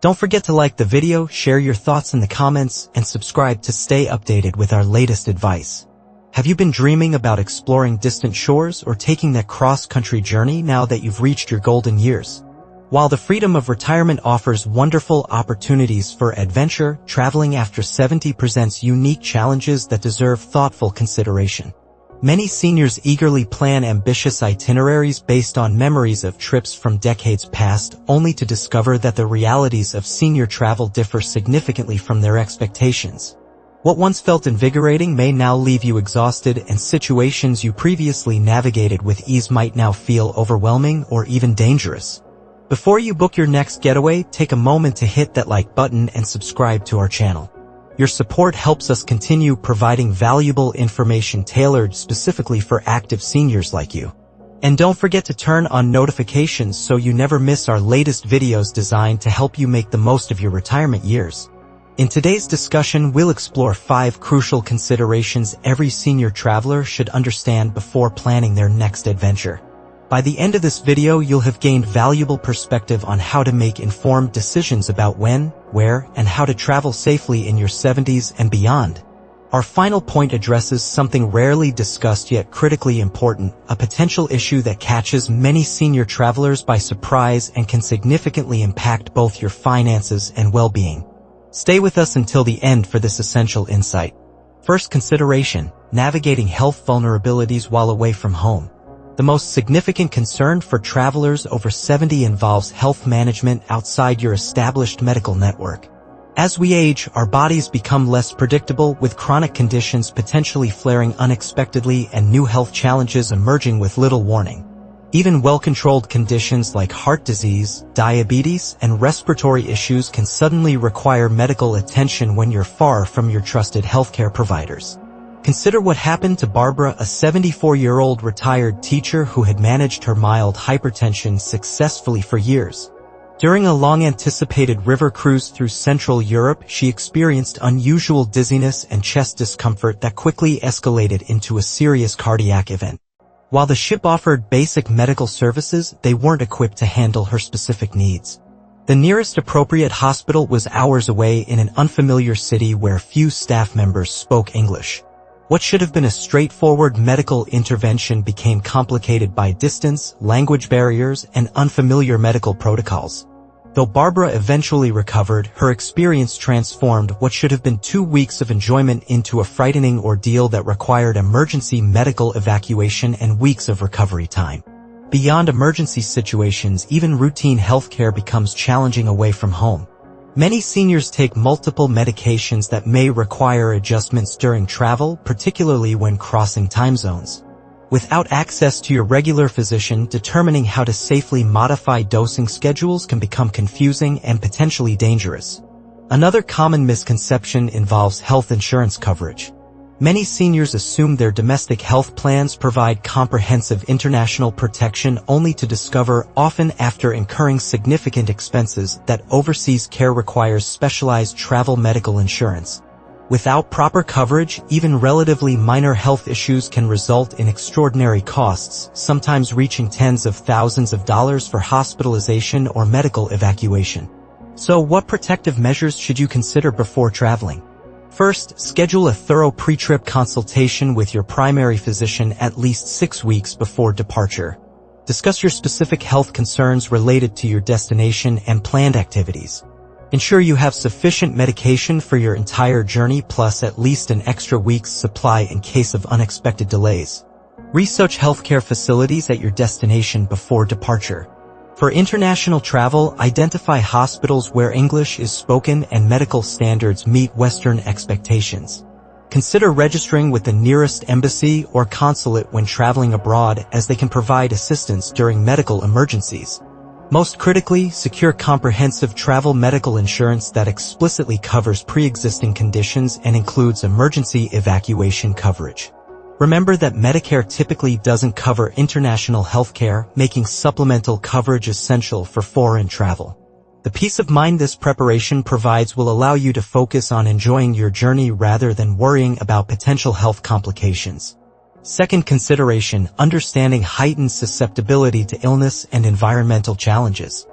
Don't forget to like the video, share your thoughts in the comments, and subscribe to stay updated with our latest advice. Have you been dreaming about exploring distant shores or taking that cross-country journey now that you've reached your golden years? While the freedom of retirement offers wonderful opportunities for adventure, traveling after 70 presents unique challenges that deserve thoughtful consideration. Many seniors eagerly plan ambitious itineraries based on memories of trips from decades past, only to discover that the realities of senior travel differ significantly from their expectations. What once felt invigorating may now leave you exhausted, and situations you previously navigated with ease might now feel overwhelming or even dangerous. Before you book your next getaway, take a moment to hit that like button and subscribe to our channel. Your support helps us continue providing valuable information tailored specifically for active seniors like you. And don't forget to turn on notifications so you never miss our latest videos designed to help you make the most of your retirement years. In today's discussion, we'll explore 5 crucial considerations every senior traveler should understand before planning their next adventure. By the end of this video, you'll have gained valuable perspective on how to make informed decisions about when, where, and how to travel safely in your 70s and beyond. Our final point addresses something rarely discussed yet critically important, a potential issue that catches many senior travelers by surprise and can significantly impact both your finances and well-being. Stay with us until the end for this essential insight. First consideration: navigating health vulnerabilities while away from home. The most significant concern for travelers over 70 involves health management outside your established medical network. As we age, our bodies become less predictable, with chronic conditions potentially flaring unexpectedly and new health challenges emerging with little warning. Even well-controlled conditions like heart disease, diabetes, and respiratory issues can suddenly require medical attention when you're far from your trusted healthcare providers. Consider what happened to Barbara, a 74-year-old retired teacher who had managed her mild hypertension successfully for years. During a long-anticipated river cruise through Central Europe, she experienced unusual dizziness and chest discomfort that quickly escalated into a serious cardiac event. While the ship offered basic medical services, they weren't equipped to handle her specific needs. The nearest appropriate hospital was hours away in an unfamiliar city where few staff members spoke English. What should have been a straightforward medical intervention became complicated by distance, language barriers, and unfamiliar medical protocols. Though Barbara eventually recovered, her experience transformed what should have been 2 weeks of enjoyment into a frightening ordeal that required emergency medical evacuation and weeks of recovery time. Beyond emergency situations, even routine healthcare becomes challenging away from home. Many seniors take multiple medications that may require adjustments during travel, particularly when crossing time zones. Without access to your regular physician, determining how to safely modify dosing schedules can become confusing and potentially dangerous. Another common misconception involves health insurance coverage. Many seniors assume their domestic health plans provide comprehensive international protection, only to discover, often after incurring significant expenses, that overseas care requires specialized travel medical insurance. Without proper coverage, even relatively minor health issues can result in extraordinary costs, sometimes reaching tens of thousands of dollars for hospitalization or medical evacuation. So, what protective measures should you consider before traveling? First, schedule a thorough pre-trip consultation with your primary physician at least 6 weeks before departure. Discuss your specific health concerns related to your destination and planned activities. Ensure you have sufficient medication for your entire journey, plus at least an extra week's supply in case of unexpected delays. Research healthcare facilities at your destination before departure. For international travel, identify hospitals where English is spoken and medical standards meet Western expectations. Consider registering with the nearest embassy or consulate when traveling abroad, as they can provide assistance during medical emergencies. Most critically, secure comprehensive travel medical insurance that explicitly covers pre-existing conditions and includes emergency evacuation coverage. Remember that Medicare typically doesn't cover international healthcare, making supplemental coverage essential for foreign travel. The peace of mind this preparation provides will allow you to focus on enjoying your journey rather than worrying about potential health complications. Second consideration: understanding heightened susceptibility to illness and environmental challenges.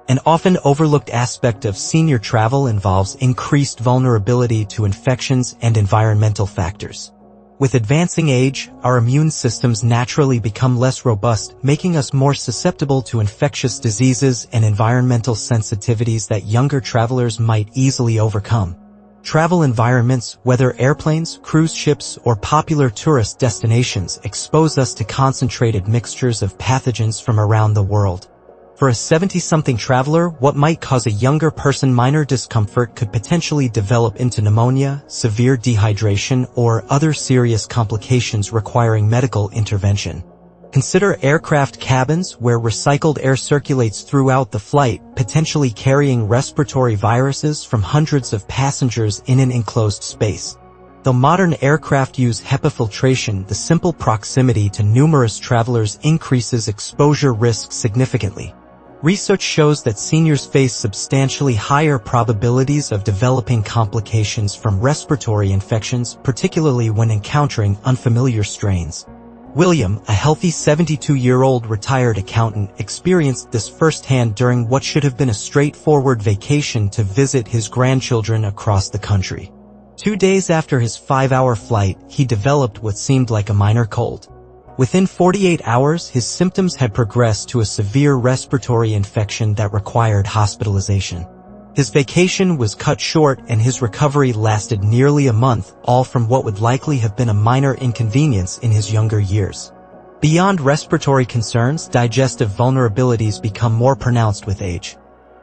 An often overlooked aspect of senior travel involves increased vulnerability to infections and environmental factors. With advancing age, our immune systems naturally become less robust, making us more susceptible to infectious diseases and environmental sensitivities that younger travelers might easily overcome. Travel environments, whether airplanes, cruise ships, or popular tourist destinations, expose us to concentrated mixtures of pathogens from around the world. For a 70-something traveler, what might cause a younger person minor discomfort could potentially develop into pneumonia, severe dehydration, or other serious complications requiring medical intervention. Consider aircraft cabins where recycled air circulates throughout the flight, potentially carrying respiratory viruses from hundreds of passengers in an enclosed space. Though modern aircraft use HEPA filtration, the simple proximity to numerous travelers increases exposure risk significantly. Research shows that seniors face substantially higher probabilities of developing complications from respiratory infections, particularly when encountering unfamiliar strains. William, a healthy 72-year-old retired accountant, experienced this firsthand during what should have been a straightforward vacation to visit his grandchildren across the country. 2 days after his 5-hour flight, he developed what seemed like a minor cold. Within 48 hours, his symptoms had progressed to a severe respiratory infection that required hospitalization. His vacation was cut short and his recovery lasted nearly a month, all from what would likely have been a minor inconvenience in his younger years. Beyond respiratory concerns, digestive vulnerabilities become more pronounced with age.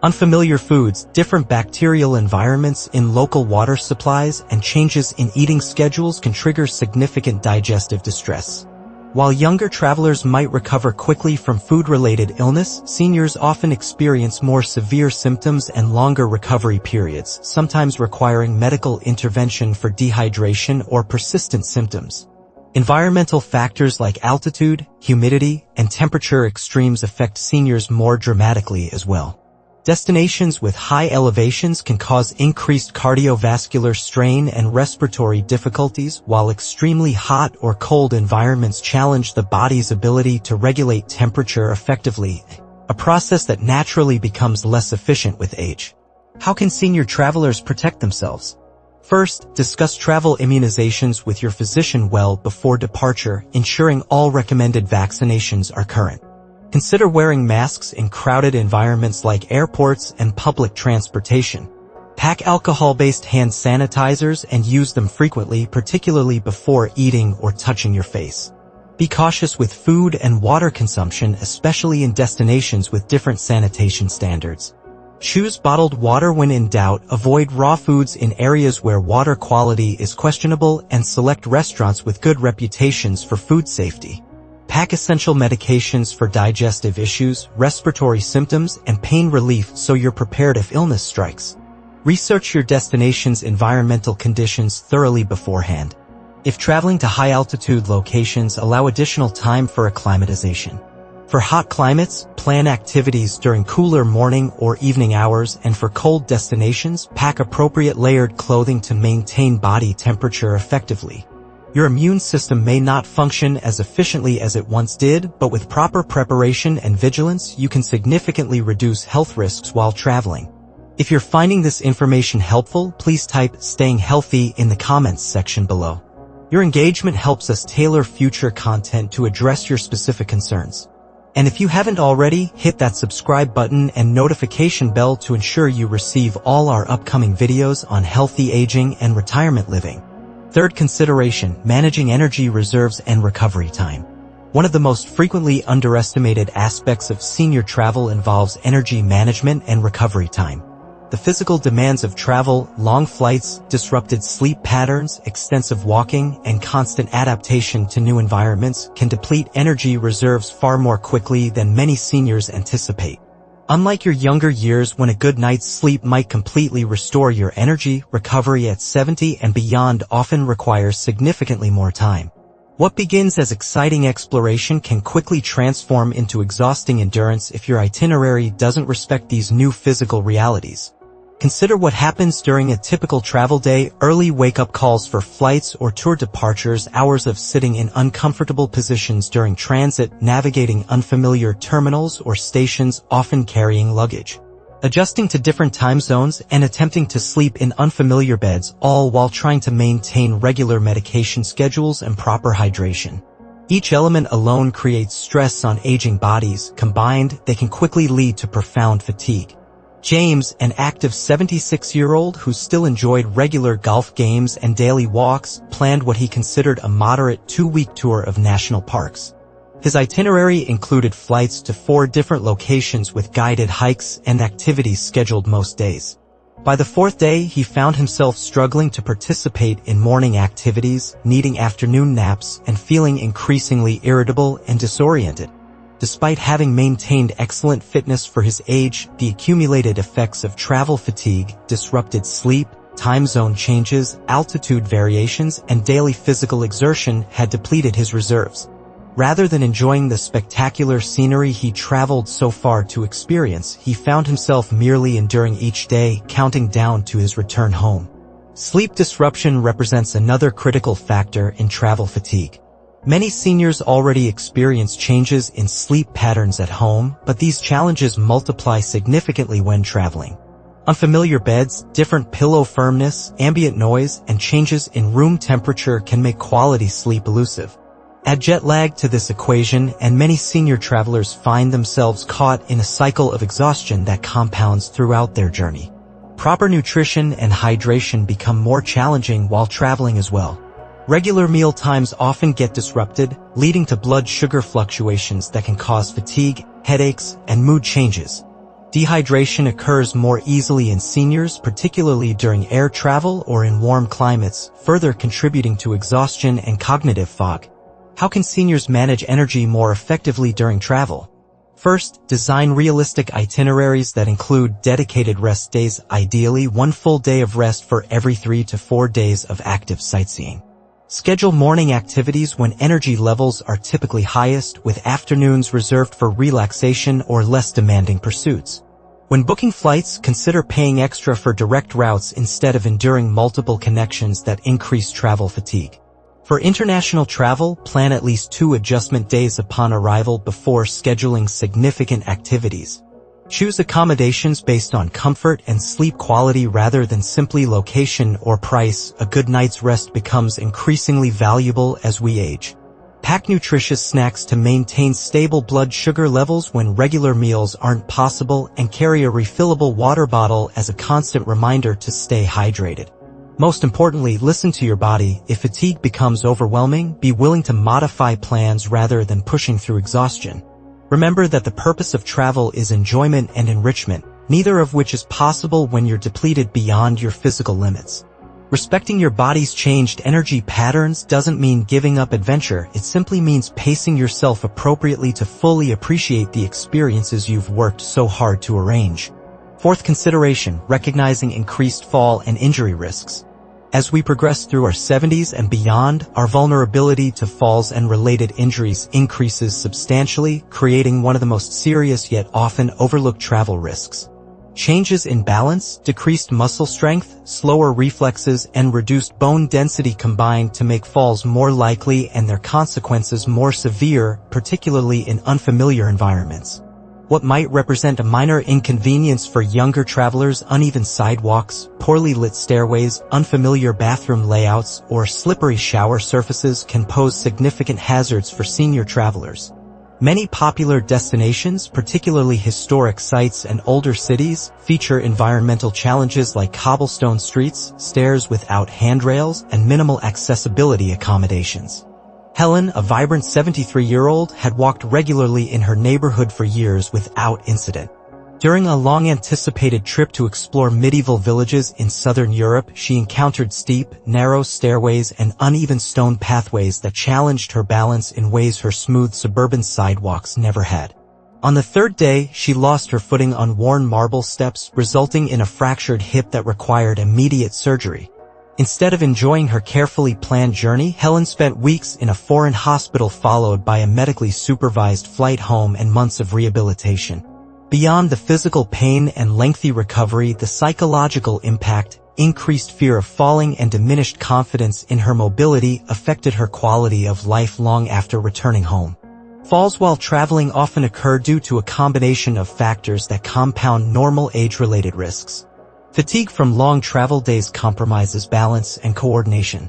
Unfamiliar foods, different bacterial environments in local water supplies, and changes in eating schedules can trigger significant digestive distress. While younger travelers might recover quickly from food-related illness, seniors often experience more severe symptoms and longer recovery periods, sometimes requiring medical intervention for dehydration or persistent symptoms. Environmental factors like altitude, humidity, and temperature extremes affect seniors more dramatically as well. Destinations with high elevations can cause increased cardiovascular strain and respiratory difficulties, while extremely hot or cold environments challenge the body's ability to regulate temperature effectively, a process that naturally becomes less efficient with age. How can senior travelers protect themselves? First, discuss travel immunizations with your physician well before departure, ensuring all recommended vaccinations are current. Consider wearing masks in crowded environments like airports and public transportation. Pack alcohol-based hand sanitizers and use them frequently, particularly before eating or touching your face. Be cautious with food and water consumption, especially in destinations with different sanitation standards. Choose bottled water when in doubt, avoid raw foods in areas where water quality is questionable, and select restaurants with good reputations for food safety. Pack essential medications for digestive issues, respiratory symptoms, and pain relief so you're prepared if illness strikes. Research your destination's environmental conditions thoroughly beforehand. If traveling to high-altitude locations, allow additional time for acclimatization. For hot climates, plan activities during cooler morning or evening hours, and for cold destinations, pack appropriate layered clothing to maintain body temperature effectively. Your immune system may not function as efficiently as it once did, but with proper preparation and vigilance, you can significantly reduce health risks while traveling. If you're finding this information helpful, please type "staying healthy" in the comments section below. Your engagement helps us tailor future content to address your specific concerns. And if you haven't already, hit that subscribe button and notification bell to ensure you receive all our upcoming videos on healthy aging and retirement living. Third consideration, managing energy reserves and recovery time. One of the most frequently underestimated aspects of senior travel involves energy management and recovery time. The physical demands of travel, long flights, disrupted sleep patterns, extensive walking, and constant adaptation to new environments can deplete energy reserves far more quickly than many seniors anticipate. Unlike your younger years when a good night's sleep might completely restore your energy, recovery at 70 and beyond often requires significantly more time. What begins as exciting exploration can quickly transform into exhausting endurance if your itinerary doesn't respect these new physical realities. Consider what happens during a typical travel day: early wake-up calls for flights or tour departures, hours of sitting in uncomfortable positions during transit, navigating unfamiliar terminals or stations, often carrying luggage. adjusting to different time zones and attempting to sleep in unfamiliar beds, all while trying to maintain regular medication schedules and proper hydration. Each element alone creates stress on aging bodies. Combined, they can quickly lead to profound fatigue. James, an active 76-year-old who still enjoyed regular golf games and daily walks, planned what he considered a moderate 2-week tour of national parks. His itinerary included flights to 4 different locations with guided hikes and activities scheduled most days. By the 4th day, he found himself struggling to participate in morning activities, needing afternoon naps, and feeling increasingly irritable and disoriented. Despite having maintained excellent fitness for his age, the accumulated effects of travel fatigue, disrupted sleep, time zone changes, altitude variations, and daily physical exertion had depleted his reserves. Rather than enjoying the spectacular scenery he traveled so far to experience, he found himself merely enduring each day, counting down to his return home. Sleep disruption represents another critical factor in travel fatigue. Many seniors already experience changes in sleep patterns at home, but these challenges multiply significantly when traveling. Unfamiliar beds, different pillow firmness, ambient noise, and changes in room temperature can make quality sleep elusive. Add jet lag to this equation, and many senior travelers find themselves caught in a cycle of exhaustion that compounds throughout their journey. Proper nutrition and hydration become more challenging while traveling as well. Regular meal times often get disrupted, leading to blood sugar fluctuations that can cause fatigue, headaches, and mood changes. Dehydration occurs more easily in seniors, particularly during air travel or in warm climates, further contributing to exhaustion and cognitive fog. How can seniors manage energy more effectively during travel? First, design realistic itineraries that include dedicated rest days, ideally 1 full day of rest for every 3 to 4 days of active sightseeing. Schedule morning activities when energy levels are typically highest, with afternoons reserved for relaxation or less demanding pursuits. When booking flights, consider paying extra for direct routes instead of enduring multiple connections that increase travel fatigue. For international travel, plan at least 2 adjustment days upon arrival before scheduling significant activities. Choose accommodations based on comfort and sleep quality rather than simply location or price. A good night's rest becomes increasingly valuable as we age. Pack nutritious snacks to maintain stable blood sugar levels when regular meals aren't possible, and carry a refillable water bottle as a constant reminder to stay hydrated. Most importantly, listen to your body. If fatigue becomes overwhelming, be willing to modify plans rather than pushing through exhaustion. Remember that the purpose of travel is enjoyment and enrichment, neither of which is possible when you're depleted beyond your physical limits. Respecting your body's changed energy patterns doesn't mean giving up adventure, it simply means pacing yourself appropriately to fully appreciate the experiences you've worked so hard to arrange. Fourth consideration, recognizing increased fall and injury risks. As we progress through our 70s and beyond, our vulnerability to falls and related injuries increases substantially, creating one of the most serious yet often overlooked travel risks. Changes in balance, decreased muscle strength, slower reflexes, and reduced bone density combine to make falls more likely and their consequences more severe, particularly in unfamiliar environments. What might represent a minor inconvenience for younger travelers, uneven sidewalks, poorly lit stairways, unfamiliar bathroom layouts, or slippery shower surfaces can pose significant hazards for senior travelers. Many popular destinations, particularly historic sites and older cities, feature environmental challenges like cobblestone streets, stairs without handrails, and minimal accessibility accommodations. Helen, a vibrant 73-year-old, had walked regularly in her neighborhood for years without incident. During a long-anticipated trip to explore medieval villages in southern Europe, she encountered steep, narrow stairways and uneven stone pathways that challenged her balance in ways her smooth suburban sidewalks never had. On the 3rd day, she lost her footing on worn marble steps, resulting in a fractured hip that required immediate surgery. Instead of enjoying her carefully planned journey, Helen spent weeks in a foreign hospital followed by a medically supervised flight home and months of rehabilitation. Beyond the physical pain and lengthy recovery, the psychological impact, increased fear of falling and diminished confidence in her mobility affected her quality of life long after returning home. Falls while traveling often occur due to a combination of factors that compound normal age-related risks. Fatigue from long travel days compromises balance and coordination.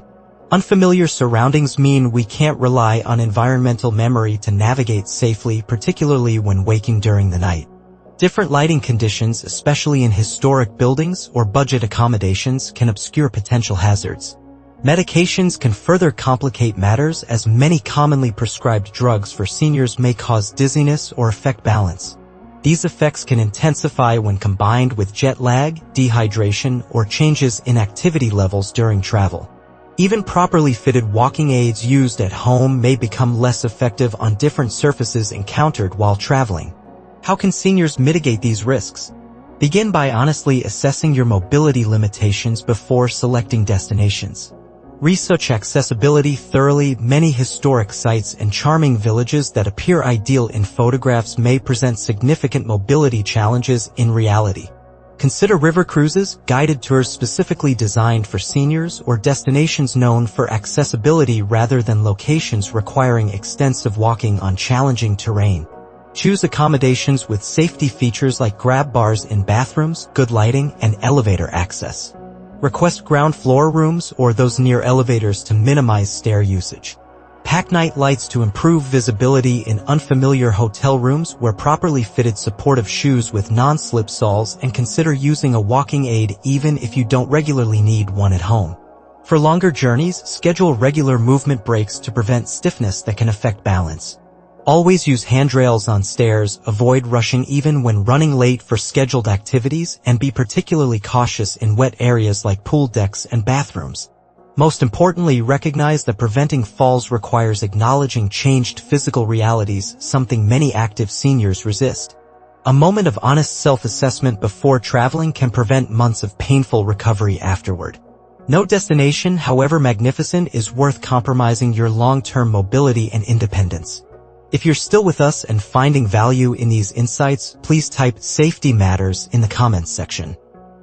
Unfamiliar surroundings mean we can't rely on environmental memory to navigate safely, particularly when waking during the night. Different lighting conditions, especially in historic buildings or budget accommodations, can obscure potential hazards. Medications can further complicate matters, as many commonly prescribed drugs for seniors may cause dizziness or affect balance. These effects can intensify when combined with jet lag, dehydration, or changes in activity levels during travel. Even properly fitted walking aids used at home may become less effective on different surfaces encountered while traveling. How can seniors mitigate these risks? Begin by honestly assessing your mobility limitations before selecting destinations. Research accessibility thoroughly. Many historic sites and charming villages that appear ideal in photographs may present significant mobility challenges in reality. Consider river cruises, guided tours specifically designed for seniors, or destinations known for accessibility rather than locations requiring extensive walking on challenging terrain. Choose accommodations with safety features like grab bars in bathrooms, good lighting, and elevator access. Request ground floor rooms or those near elevators to minimize stair usage. Pack night lights to improve visibility in unfamiliar hotel rooms. Wear properly fitted supportive shoes with non-slip soles, and consider using a walking aid even if you don't regularly need one at home. For longer journeys, schedule regular movement breaks to prevent stiffness that can affect balance. Always use handrails on stairs, avoid rushing even when running late for scheduled activities, and be particularly cautious in wet areas like pool decks and bathrooms. Most importantly, recognize that preventing falls requires acknowledging changed physical realities, something many active seniors resist. A moment of honest self-assessment before traveling can prevent months of painful recovery afterward. No destination, however magnificent, is worth compromising your long-term mobility and independence. If you're still with us and finding value in these insights, please type "Safety Matters" in the comments section.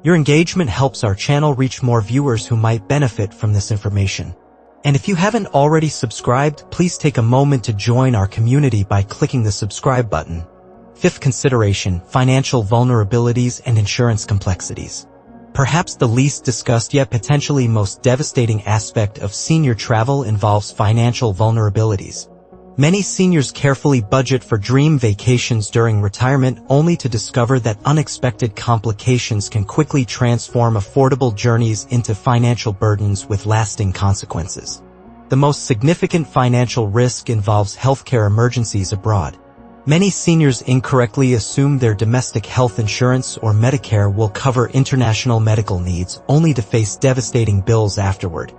Your engagement helps our channel reach more viewers who might benefit from this information. And if you haven't already subscribed, please take a moment to join our community by clicking the subscribe button. Fifth consideration: financial vulnerabilities and insurance complexities. Perhaps the least discussed yet potentially most devastating aspect of senior travel involves financial vulnerabilities. Many seniors carefully budget for dream vacations during retirement, only to discover that unexpected complications can quickly transform affordable journeys into financial burdens with lasting consequences. The most significant financial risk involves healthcare emergencies abroad. Many seniors incorrectly assume their domestic health insurance or Medicare will cover international medical needs, only to face devastating bills afterward.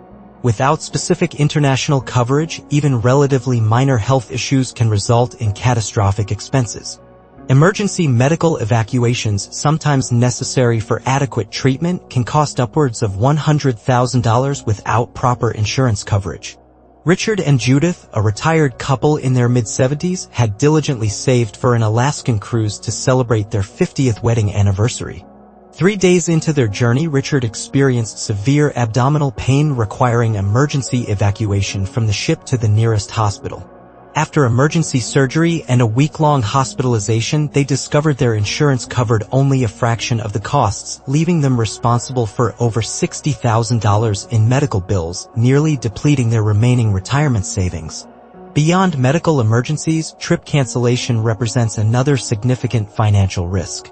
Without specific international coverage, even relatively minor health issues can result in catastrophic expenses. Emergency medical evacuations, sometimes necessary for adequate treatment, can cost upwards of $100,000 without proper insurance coverage. Richard and Judith, a retired couple in their mid-70s, had diligently saved for an Alaskan cruise to celebrate their 50th wedding anniversary. 3 days into their journey, Richard experienced severe abdominal pain requiring emergency evacuation from the ship to the nearest hospital. After emergency surgery and a week-long hospitalization, they discovered their insurance covered only a fraction of the costs, leaving them responsible for over $60,000 in medical bills, nearly depleting their remaining retirement savings. Beyond medical emergencies, trip cancellation represents another significant financial risk.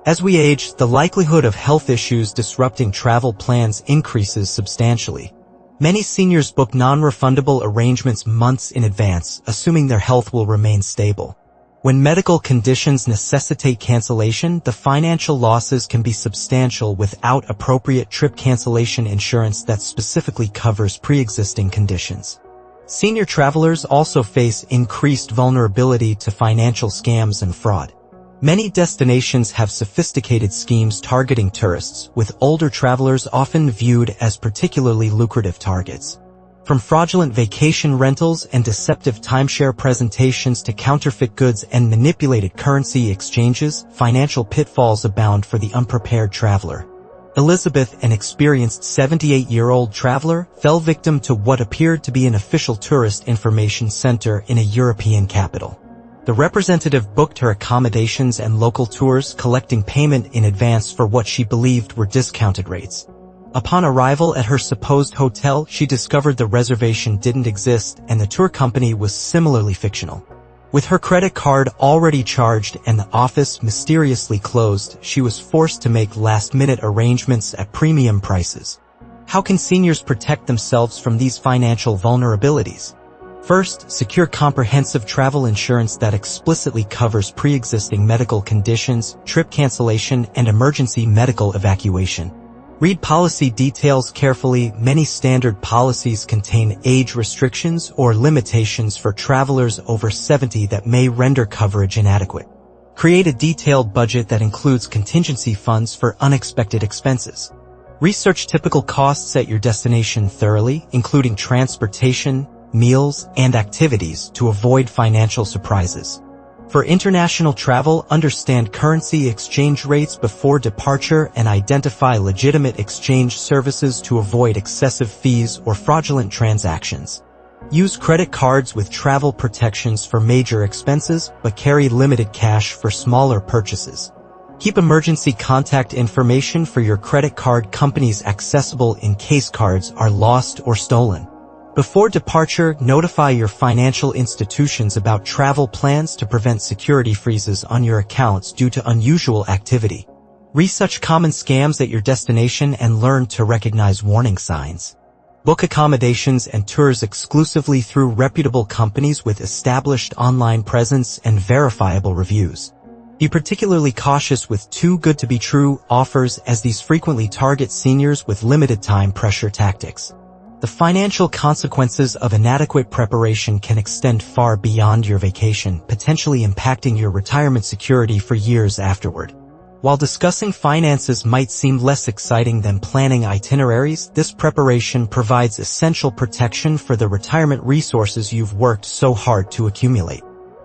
As we age, the likelihood of health issues disrupting travel plans increases substantially. Many seniors book non-refundable arrangements months in advance, assuming their health will remain stable. When medical conditions necessitate cancellation, the financial losses can be substantial without appropriate trip cancellation insurance that specifically covers pre-existing conditions. Senior travelers also face increased vulnerability to financial scams and fraud. Many destinations have sophisticated schemes targeting tourists, with older travelers often viewed as particularly lucrative targets. From fraudulent vacation rentals and deceptive timeshare presentations to counterfeit goods and manipulated currency exchanges, financial pitfalls abound for the unprepared traveler. Elizabeth, an experienced 78-year-old traveler, fell victim to what appeared to be an official tourist information center in a European capital. The representative booked her accommodations and local tours, collecting payment in advance for what she believed were discounted rates. Upon arrival at her supposed hotel, she discovered the reservation didn't exist and the tour company was similarly fictional. With her credit card already charged and the office mysteriously closed, she was forced to make last-minute arrangements at premium prices. How can seniors protect themselves from these financial vulnerabilities? First, secure comprehensive travel insurance that explicitly covers pre-existing medical conditions, trip cancellation, and emergency medical evacuation. Read policy details carefully. Many standard policies contain age restrictions or limitations for travelers over 70 that may render coverage inadequate. Create a detailed budget that includes contingency funds for unexpected expenses. Research typical costs at your destination thoroughly, including transportation, meals, and activities to avoid financial surprises. For international travel, understand currency exchange rates before departure and identify legitimate exchange services to avoid excessive fees or fraudulent transactions. Use credit cards with travel protections for major expenses, but carry limited cash for smaller purchases. Keep emergency contact information for your credit card companies accessible in case cards are lost or stolen. Before departure, notify your financial institutions about travel plans to prevent security freezes on your accounts due to unusual activity. Research common scams at your destination and learn to recognize warning signs. Book accommodations and tours exclusively through reputable companies with established online presence and verifiable reviews. Be particularly cautious with too good to be true offers, as these frequently target seniors with limited time pressure tactics. The financial consequences of inadequate preparation can extend far beyond your vacation, potentially impacting your retirement security for years afterward. While discussing finances might seem less exciting than planning itineraries, this preparation provides essential protection for the retirement resources you've worked so hard to accumulate.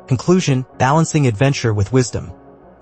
Conclusion: balancing adventure with wisdom.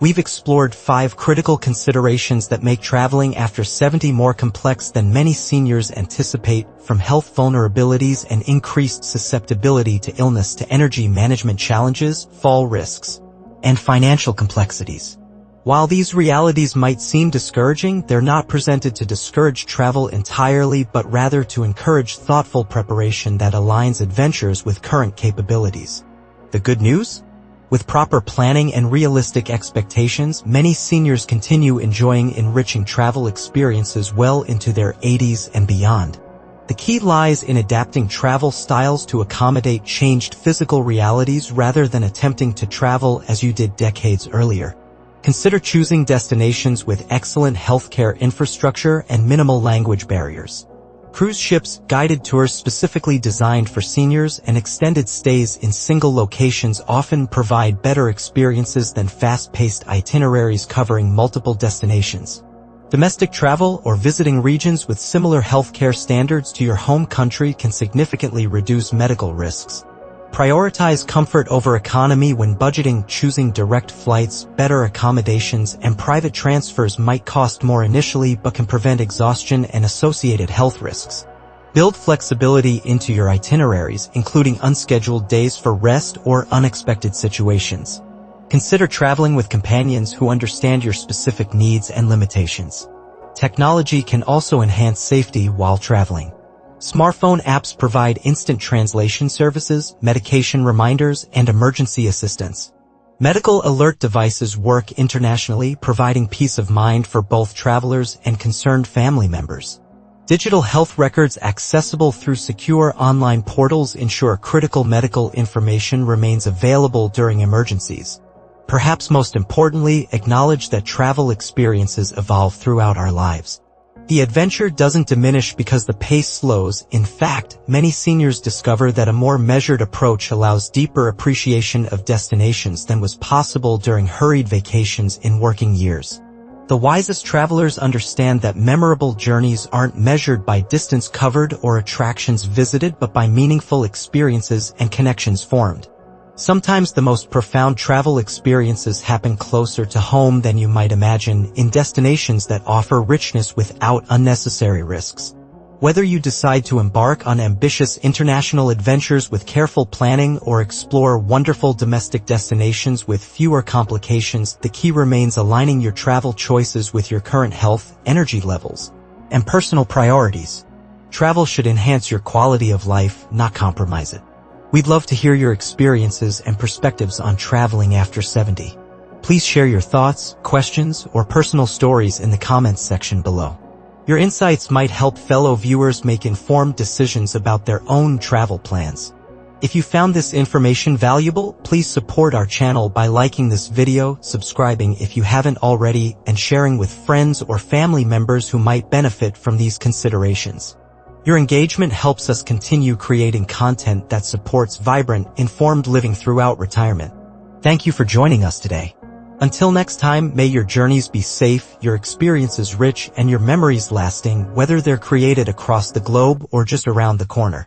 We've explored 5 critical considerations that make traveling after 70 more complex than many seniors anticipate, from health vulnerabilities and increased susceptibility to illness to energy management challenges, fall risks, and financial complexities. While these realities might seem discouraging, they're not presented to discourage travel entirely, but rather to encourage thoughtful preparation that aligns adventures with current capabilities. The good news? With proper planning and realistic expectations, many seniors continue enjoying enriching travel experiences well into their 80s and beyond. The key lies in adapting travel styles to accommodate changed physical realities rather than attempting to travel as you did decades earlier. Consider choosing destinations with excellent healthcare infrastructure and minimal language barriers. Cruise ships, guided tours specifically designed for seniors, and extended stays in single locations often provide better experiences than fast-paced itineraries covering multiple destinations. Domestic travel or visiting regions with similar healthcare standards to your home country can significantly reduce medical risks. Prioritize comfort over economy when budgeting. Choosing direct flights, better accommodations, and private transfers might cost more initially but can prevent exhaustion and associated health risks. Build flexibility into your itineraries, including unscheduled days for rest or unexpected situations. Consider traveling with companions who understand your specific needs and limitations. Technology can also enhance safety while traveling. Smartphone apps provide instant translation services, medication reminders, and emergency assistance. Medical alert devices work internationally, providing peace of mind for both travelers and concerned family members. Digital health records accessible through secure online portals ensure critical medical information remains available during emergencies. Perhaps most importantly, acknowledge that travel experiences evolve throughout our lives. The adventure doesn't diminish because the pace slows. In fact, many seniors discover that a more measured approach allows deeper appreciation of destinations than was possible during hurried vacations in working years. The wisest travelers understand that memorable journeys aren't measured by distance covered or attractions visited, but by meaningful experiences and connections formed. Sometimes the most profound travel experiences happen closer to home than you might imagine, in destinations that offer richness without unnecessary risks. Whether you decide to embark on ambitious international adventures with careful planning or explore wonderful domestic destinations with fewer complications, the key remains aligning your travel choices with your current health, energy levels, and personal priorities. Travel should enhance your quality of life, not compromise it. We'd love to hear your experiences and perspectives on traveling after 70. Please share your thoughts, questions, or personal stories in the comments section below. Your insights might help fellow viewers make informed decisions about their own travel plans. If you found this information valuable, please support our channel by liking this video, subscribing if you haven't already, and sharing with friends or family members who might benefit from these considerations. Your engagement helps us continue creating content that supports vibrant, informed living throughout retirement. Thank you for joining us today. Until next time, may your journeys be safe, your experiences rich, and your memories lasting, whether they're created across the globe or just around the corner.